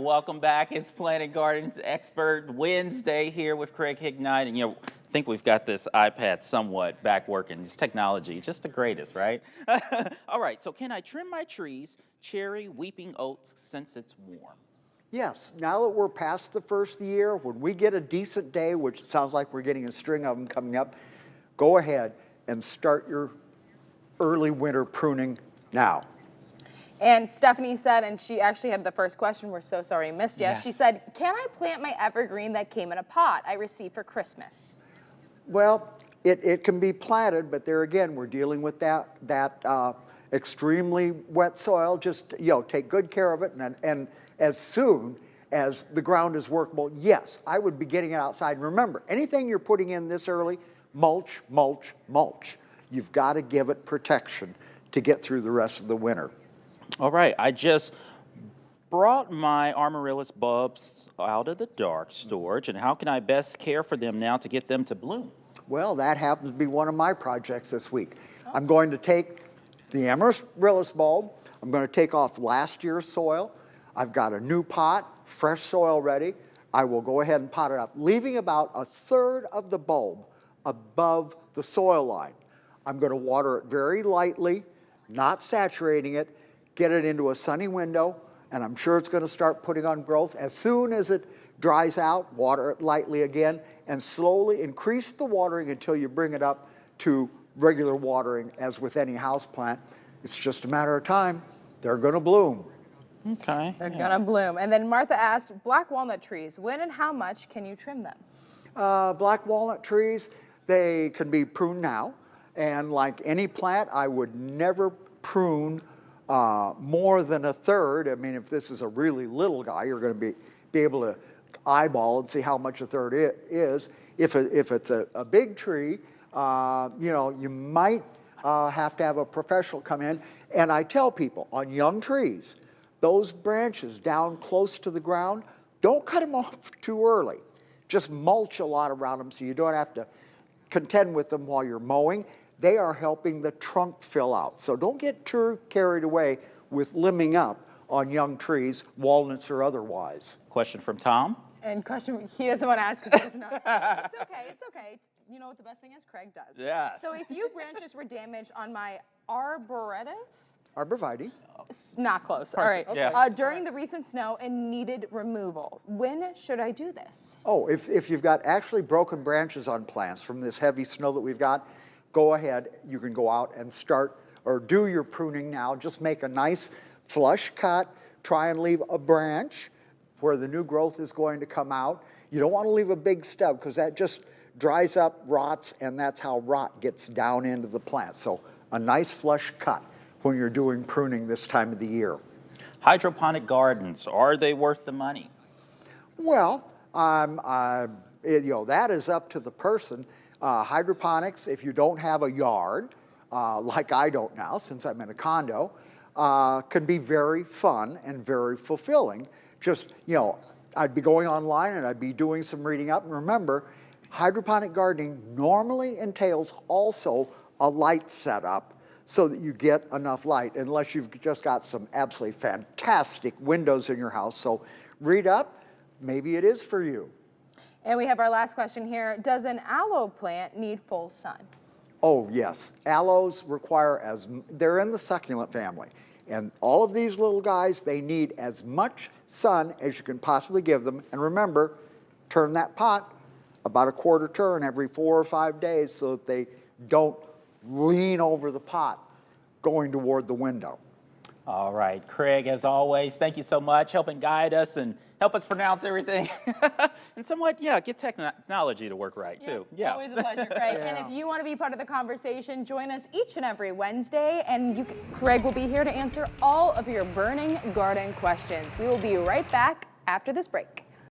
Welcome back. It's Planet Gardens Expert Wednesday here with Craig Hignite. And, I think we've got this iPad somewhat back working. This technology, just the greatest, right? All right, so can I trim my trees, cherry, weeping oats, since it's warm? Yes, now that we're past the first of the year, when we get a decent day, which sounds like we're getting a string of them coming up, go ahead and start your early winter pruning now. And Stephanie said, and she actually had the first question, we're so sorry we missed you. Yes. She said, can I plant my evergreen that came in a pot I received for Christmas? Well, it can be planted, but there again, we're dealing with that extremely wet soil. Just, take good care of it, and as soon as the ground is workable, yes, I would be getting it outside. And remember, anything you're putting in this early, mulch, mulch, mulch. You've got to give it protection to get through the rest of the winter. All right, I just brought my amaryllis bulbs out of the dark storage, and how can I best care for them now to get them to bloom? Well, that happens to be one of my projects this week. I'm going to take the amaryllis bulb, I'm going to take off last year's soil, I've got a new pot, fresh soil ready. I will go ahead and pot it up, leaving about a third of the bulb above the soil line. I'm going to water it very lightly, not saturating it, get it into a sunny window, and I'm sure it's going to start putting on growth. As soon as it dries out, water it lightly again, and slowly increase the watering until you bring it up to regular watering, as with any house plant. It's just a matter of time. They're going to bloom. Okay. They're gonna bloom. And then Martha asked, black walnut trees, when and how much can you trim them? Black walnut trees, they can be pruned now. And like any plant, I would never prune more than a third. I mean, if this is a really little guy, you're going to be able to eyeball and see how much a third is. If it's a big tree, you might have to have a professional come in. And I tell people, on young trees, those branches down close to the ground, don't cut them off too early. Just mulch a lot around them so you don't have to contend with them while you're mowing. They are helping the trunk fill out. So don't get too carried away with limbing up on young trees, walnuts or otherwise. Question from Tom. And question, he doesn't want to ask because he doesn't know. It's okay, it's okay. You know what the best thing is? Craig does. Yeah. So if few branches were damaged on my arboretum, Arborvitae. not close. All right. Okay. Yeah. During the recent snow and needed removal, when should I do this? Oh, if you've got actually broken branches on plants from this heavy snow that we've got, go ahead. You can go out and start or do your pruning now. Just make a nice flush cut. Try and leave a branch where the new growth is going to come out. You don't want to leave a big stub because that just dries up, rots, and that's how rot gets down into the plant. So a nice flush cut when you're doing pruning this time of the year. Hydroponic gardens, are they worth the money? Well, that is up to the person. Hydroponics, if you don't have a yard, like I don't now since I'm in a condo, can be very fun and very fulfilling. Just, I'd be going online and I'd be doing some reading up. And remember, hydroponic gardening normally entails also a light setup so that you get enough light, unless you've just got some absolutely fantastic windows in your house. So read up, maybe it is for you. And we have our last question here. Does an aloe plant need full sun? Oh, yes. Aloes require they're in the succulent family. And all of these little guys, they need as much sun as you can possibly give them. And remember, turn that pot about a quarter turn every 4 or 5 days so that they don't lean over the pot going toward the window. All right, Craig, as always, thank you so much, helping guide us and help us pronounce everything. And somewhat, get technology to work right, too. Yeah. Always a pleasure, Craig. And if you want to be part of the conversation, join us each and every Wednesday, and Craig will be here to answer all of your burning garden questions. We will be right back after this break.